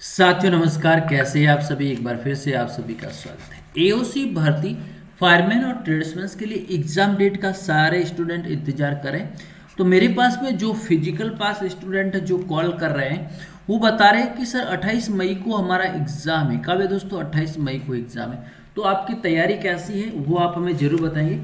साथियों नमस्कार, कैसे हैं आप सभी। एक बार फिर से आप सभी का स्वागत है। एओसी भर्ती फायरमैन और ट्रेड्समैन के लिए एग्जाम डेट का सारे स्टूडेंट इंतजार करें। तो मेरे पास में जो फिजिकल पास स्टूडेंट जो कॉल कर रहे हैं वो बता रहे हैं कि सर 28 मई को हमारा एग्जाम है। कब है दोस्तों? 28 मई को एग्जाम है। तो आपकी तैयारी कैसी है वो आप हमें जरूर बताइए।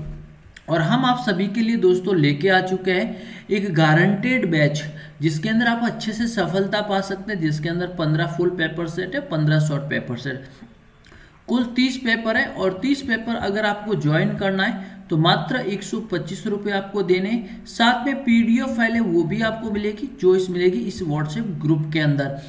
और हम आप सभी के लिए दोस्तों लेके आ चुके हैं एक गारंटेड बैच, जिसके अंदर आप अच्छे से सफलता पा सकते हैं, जिसके अंदर 15 फुल पेपर सेट है, 15 शॉर्ट पेपर सेट, कुल 30 पेपर है। और 30 पेपर अगर आपको ज्वाइन करना है तो मात्र 125 रुपये आपको देने। साथ में पीडीएफ फाइल है वो भी आपको मिलेगी, जो मिलेगी इस व्हाट्सएप ग्रुप के अंदर।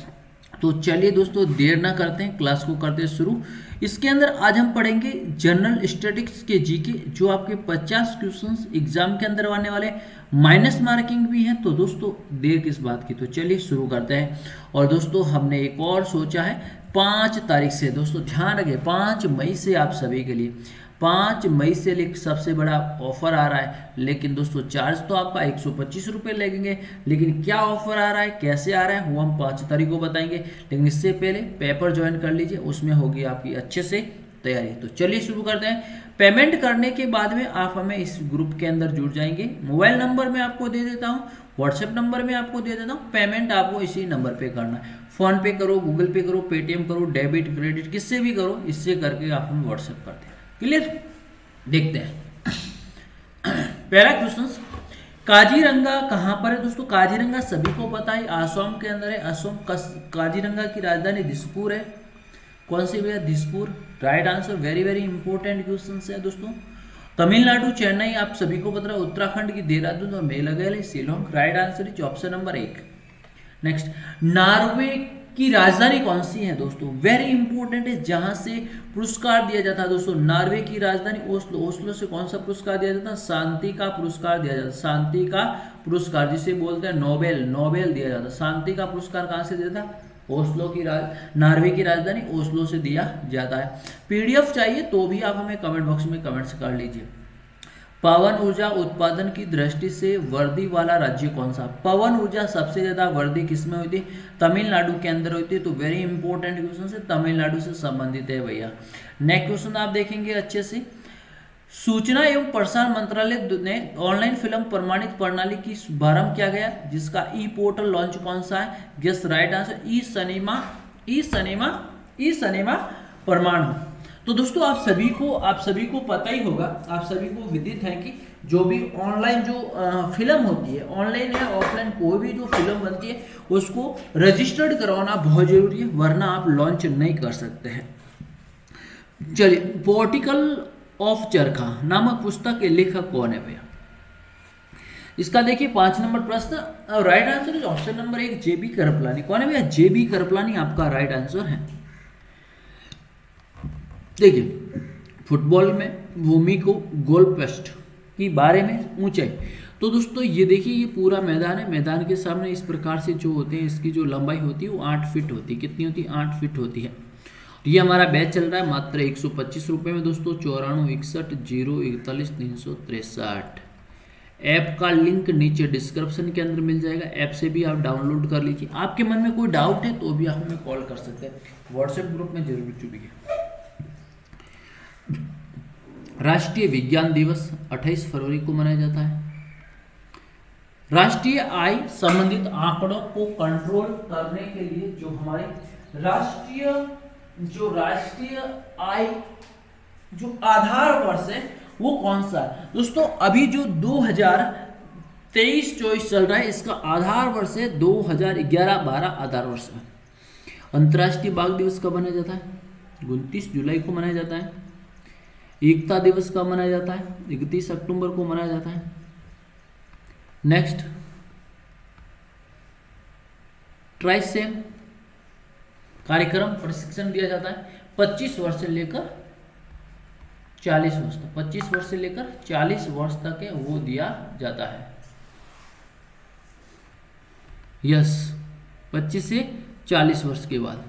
तो चलिए दोस्तों देर ना करते हैं, क्लास को करते हैं शुरू। इसके अंदर आज हम पढ़ेंगे जनरल स्टैटिस्टिक्स के जीके, जो आपके 50 क्वेश्चंस एग्जाम के अंदर आने वाले, माइनस मार्किंग भी है। तो दोस्तों देर किस बात की, तो चलिए शुरू करते हैं। और दोस्तों हमने एक और सोचा है 5 तारीख से, दोस्तों ध्यान रखें 5 मई से आप सभी के लिए 5 मई से सबसे बड़ा ऑफर आ रहा है। लेकिन दोस्तों चार्ज तो आपका 125 रुपये लगेंगे, लेकिन क्या ऑफर आ रहा है, कैसे आ रहा है, वो हम 5 तारीख को बताएंगे। लेकिन इससे पहले पेपर ज्वाइन कर लीजिए, उसमें होगी आपकी अच्छे से तैयारी। तो चलिए शुरू करते हैं। पेमेंट करने के बाद में आप हमें इस ग्रुप के अंदर जुड़ जाएंगे। मोबाइल नंबर मैं आपको दे देता हूँ, व्हाट्सएप नंबर में आपको दे देता हूँ। पेमेंट आपको इसी नंबर पे करना है। फोन पे करो, गूगल पे करो, पेटीएम करो, डेबिट क्रेडिट किससे भी करो, इससे करके आप हमें व्हाट्सएप करते हैं। क्लियर? देखते हैं पहला क्वेश्चन, काजीरंगा कहाँ पर है दोस्तों? काजीरंगा सभी को पता है असम के अंदर है। असम काजीरंगा की राजधानी दिसपुर है। कौन सी भैया? Dispur. Right answer. Very very important question है दोस्तों। तमिलनाडु चेन्नई आप सभी को पता है। उत्तराखंड की देहरादून और Meghalaya Shillong. Right answer is option number 1। Next, Norway की राजधानी कौन सी है दोस्तों? वेरी इंपॉर्टेंट है, जहां से पुरस्कार दिया जाता है दोस्तों। नॉर्वे की राजधानी ओस्लो। ओस्लो से कौन सा पुरस्कार दिया जाता है? शांति का पुरस्कार दिया जाता है। शांति का पुरस्कार जिसे बोलते हैं नोबेल, नोबेल दिया जाता है। शांति का पुरस्कार कहां से दिया जाता है? ओस्लो की नॉर्वे की राजधानी ओस्लो से दिया जाता है। पीडीएफ चाहिए तो भी आप हमें कमेंट बॉक्स में कमेंट्स कर लीजिए। पवन ऊर्जा उत्पादन की दृष्टि से वर्दी वाला राज्य कौन सा? पवन ऊर्जा सबसे ज्यादा वर्दी किसमें होती है? तमिलनाडु के अंदर होती है। तो वेरी इंपॉर्टेंट क्वेश्चन से तमिलनाडु से संबंधित है भैया। नेक्स्ट क्वेश्चन आप देखेंगे अच्छे से। सूचना एवं प्रसारण मंत्रालय ने ऑनलाइन फिल्म प्रमाणित प्रणाली की शुभारंभ किया गया, जिसका ई पोर्टल लॉन्च कौन सा है? गेस राइट आंसर ई सिनेमा। ई सिनेमा, ई सिनेमा प्रमाण। तो दोस्तों आप सभी को पता ही होगा, आप सभी को विदित है कि जो भी ऑनलाइन जो फिल्म होती है, ऑनलाइन या ऑफलाइन कोई भी जो फिल्म बनती है उसको रजिस्टर्ड करवाना बहुत जरूरी है, वरना आप लॉन्च नहीं कर सकते हैं। चलिए, पोर्टिकल ऑफ चरखा नामक पुस्तक के लेखक कौन है भैया? इसका देखिए 5 नंबर प्रश्न। Right answer is option number 1 जेबी करपलानी। कौन है भैया? जेबी करपलानी आपका राइट आंसर है। देखिए, फुटबॉल में भूमि को गोल पोस्ट की बारे में ऊंचाई। तो दोस्तों ये देखिए, ये पूरा मैदान है। मैदान के सामने इस प्रकार से जो होते हैं, इसकी जो लंबाई होती है वो 8 फीट होती है। कितनी होती है? 8 फीट होती है। ये हमारा बैच चल रहा है मात्र 125 रुपये में दोस्तों। 94 61 041 363। ऐप का लिंक नीचे डिस्क्रिप्शन के अंदर मिल जाएगा। ऐप से भी आप डाउनलोड कर लीजिए। आपके मन में कोई डाउट है तो भी आप हमें कॉल कर सकते हैं। व्हाट्सएप ग्रुप में जरूर जुड़िए। राष्ट्रीय विज्ञान दिवस 28 फरवरी को मनाया जाता है। राष्ट्रीय आय संबंधित आंकड़ों को कंट्रोल करने के लिए जो हमारे राष्ट्रीय आय जो आधार वर्ष है वो कौन सा है दोस्तों? अभी जो 2023-24 चल रहा है, इसका आधार वर्ष है 2011-12 आधार वर्ष है। अंतर्राष्ट्रीय बाघ दिवस कब मनाया जाता है? 29 जुलाई को मनाया जाता है। एकता दिवस कब मनाया जाता है? 31 अक्टूबर को मनाया जाता है। नेक्स्ट, ट्राइसेम कार्यक्रम प्रशिक्षण दिया जाता है 25 वर्ष से लेकर 40 वर्ष तक। 25 वर्ष से लेकर 40 वर्ष तक है वो दिया जाता है। यस, 25 से 40 वर्ष के बाद।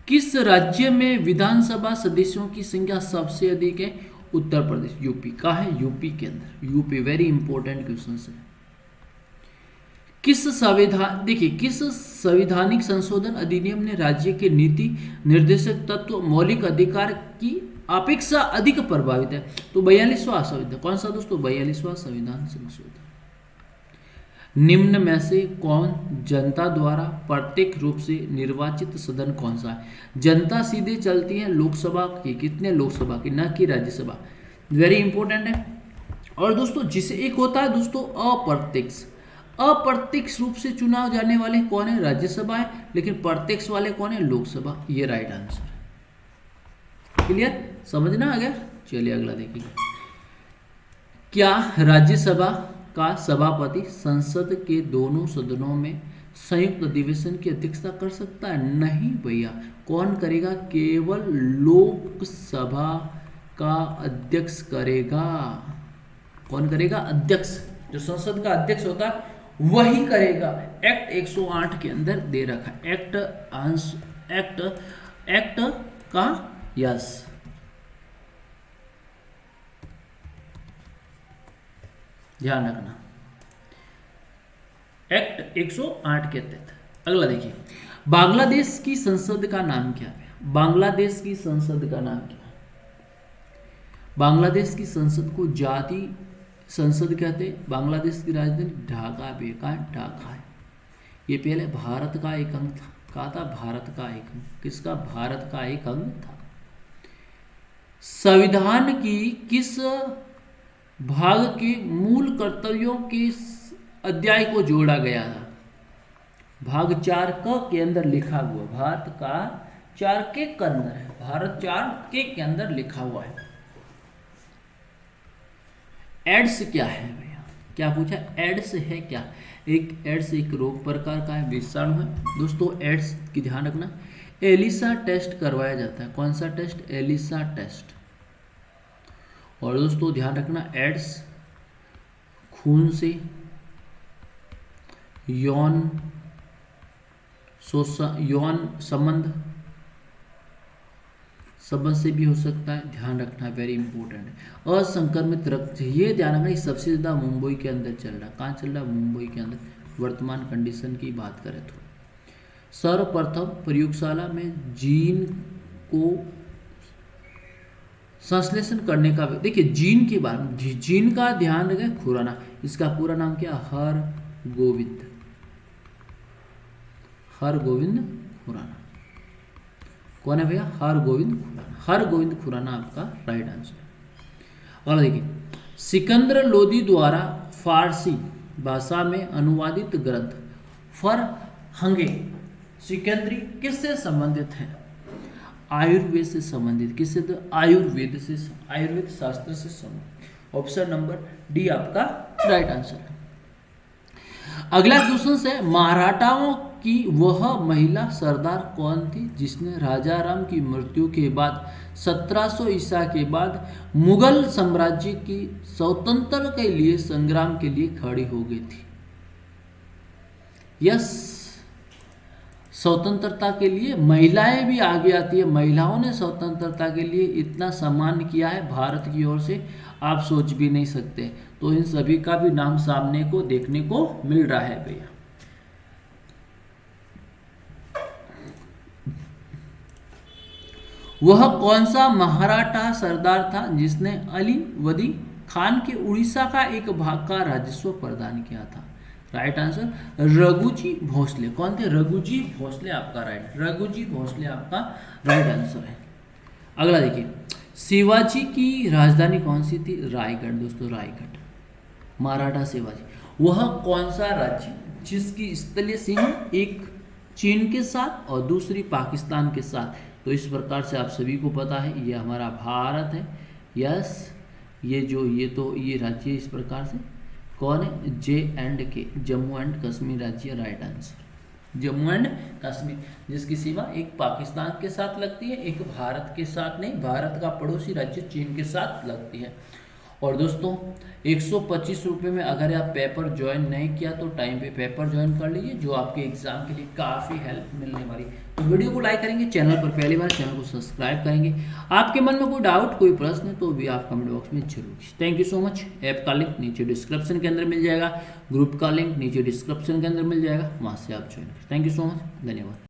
किस राज्य में विधानसभा सदस्यों की संख्या सबसे अधिक है? उत्तर प्रदेश। यूपी का है, यूपी के अंदर। यूपी वेरी इंपॉर्टेंट क्वेश्चन है। किस संविधान, देखिए किस संवैधानिक संशोधन अधिनियम ने राज्य के नीति निर्देशक तत्व मौलिक अधिकार की अपेक्षा अधिक प्रभावित है? तो 42वां संविधान। कौन सा दोस्तों? 42वां संविधान संशोधन। निम्न में से कौन जनता द्वारा प्रत्येक रूप से निर्वाचित सदन कौन सा है? जनता सीधे चलती है लोकसभा की, कितने लोकसभा की, न कि राज्यसभा। वेरी इंपॉर्टेंट है। और दोस्तों जिसे एक होता है दोस्तों अप्रत्यक्ष, अप्रत्यक्ष रूप से चुनाव जाने वाले कौन है? राज्यसभा है। लेकिन प्रत्यक्ष वाले कौन है? लोकसभा। ये राइट आंसर। क्लियर, समझना आ गया? चलिए अगला देखिए। क्या राज्यसभा का सभापति संसद के दोनों सदनों में संयुक्त अधिवेशन की अध्यक्षता कर सकता है? नहीं भैया। कौन करेगा? केवल लोकसभा का अध्यक्ष करेगा। कौन करेगा? अध्यक्ष। जो संसद का अध्यक्ष होता है वही करेगा। एक्ट 108 के अंदर दे रखा है। एक्ट का यस, ध्यान रखना, एक्ट 108 के तहत। अगला देखिए, बांग्लादेश की संसद का नाम क्या है? बांग्लादेश की संसद का नाम क्या है? बांग्लादेश की संसद को जाति संसद कहते हैं। बांग्लादेश की राजधानी ढाका भी है। कहाँ? ढाका है। ये पहले भारत का एक अंग था। कहा था? भारत का एक अंग। किसका? भारत का एक अंग था। संविधान की किस भाग के मूल कर्तव्यों के अध्याय को जोड़ा गया था? भाग 4 के अंदर लिखा हुआ। भारत का 4 के अंदर है। भारत 4 के अंदर लिखा हुआ है। एड्स क्या है भैया? क्या पूछा? एड्स है क्या? एड्स एक रोग प्रकार का है, विषाणु है। दोस्तों एड्स की ध्यान रखना, एलिसा टेस्ट करवाया जाता है। कौन सा टेस्ट? Elisa test. और दोस्तों ध्यान रखना, एड्स खून से, यौन संबंध से भी हो सकता है। ध्यान रखना, वेरी इंपॉर्टेंट है। असंक्रमित रक्त, ये ध्यान रखना, सबसे ज्यादा मुंबई के अंदर चल रहा है। कहाँ चल रहा है? मुंबई के अंदर। वर्तमान कंडीशन की बात करें तो सर्वप्रथम प्रयोगशाला में जीन को संश्लेषण करने का, देखिए जीन के बारे में, जीन का ध्यान रखें, खुराना। इसका पूरा नाम क्या? हरगोविंद खुराना। कौन है भैया? हरगोविंद खुराना। हरगोविंद खुराना आपका राइट आंसर है। और देखिए, सिकंदर लोदी द्वारा फारसी भाषा में अनुवादित ग्रंथ फरहंगे सिकंदरी किससे संबंधित है? आयुर्वेद से संबंधित। किससे? तो आयुर्वेद से, आयुर्वेद शास्त्र से संबंधित। ऑप्शन नंबर डी आपका राइट आंसर है। अगला क्वेश्चन है, मराठाओं की वह महिला सरदार कौन थी जिसने राजा राम की मृत्यु के बाद 1700 ईसा के बाद मुगल साम्राज्य की स्वतंत्रता के लिए संग्राम के लिए खड़ी हो गई थी? यस, स्वतंत्रता के लिए महिलाएं भी आगे आती है। महिलाओं ने स्वतंत्रता के लिए इतना सम्मान किया है भारत की ओर से, आप सोच भी नहीं सकते। तो इन सभी का भी नाम सामने को देखने को मिल रहा है भैया। वह कौन सा मराठा सरदार था जिसने अली वदी खान के उड़ीसा का एक भाग का राजस्व प्रदान किया था? Right answer Raghuji Bhosle. कौन थे? रघुजी भोसले आपका राइट, रघुजी भोसले आपका राइट आंसर है। अगला देखिए, शिवाजी की राजधानी कौन सी थी? रायगढ़। दोस्तों रायगढ़, मराठा शिवाजी। वह कौन सा राज्य जिसकी स्थलीय सीमा एक चीन के साथ और दूसरी पाकिस्तान के साथ? तो इस प्रकार से आप सभी को पता है ये हमारा भारत है। यस, ये राज्य इस प्रकार से कौन है? J&K, जम्मू एंड कश्मीर राज्य right answer. Jammu and Kashmir, जिसकी सीमा एक पाकिस्तान के साथ लगती है, एक भारत के साथ नहीं, भारत का पड़ोसी राज्य चीन के साथ लगती है। और दोस्तों 125 रुपये में अगर आप पेपर ज्वाइन नहीं किया तो टाइम पे पेपर ज्वाइन कर लीजिए, जो आपके एग्जाम के लिए काफ़ी हेल्प मिलने वाली। तो वीडियो को लाइक करेंगे, चैनल पर पहली बार चैनल को सब्सक्राइब करेंगे। आपके मन में कोई डाउट कोई प्रश्न है तो भी आप कमेंट बॉक्स में जरूर। Thank you so much. App का लिंक नीचे डिस्क्रिप्शन के अंदर मिल जाएगा, ग्रुप का लिंक नीचे डिस्क्रिप्शन के अंदर मिल जाएगा, वहाँ से आप ज्वाइन करें। थैंक यू सो मच, धन्यवाद।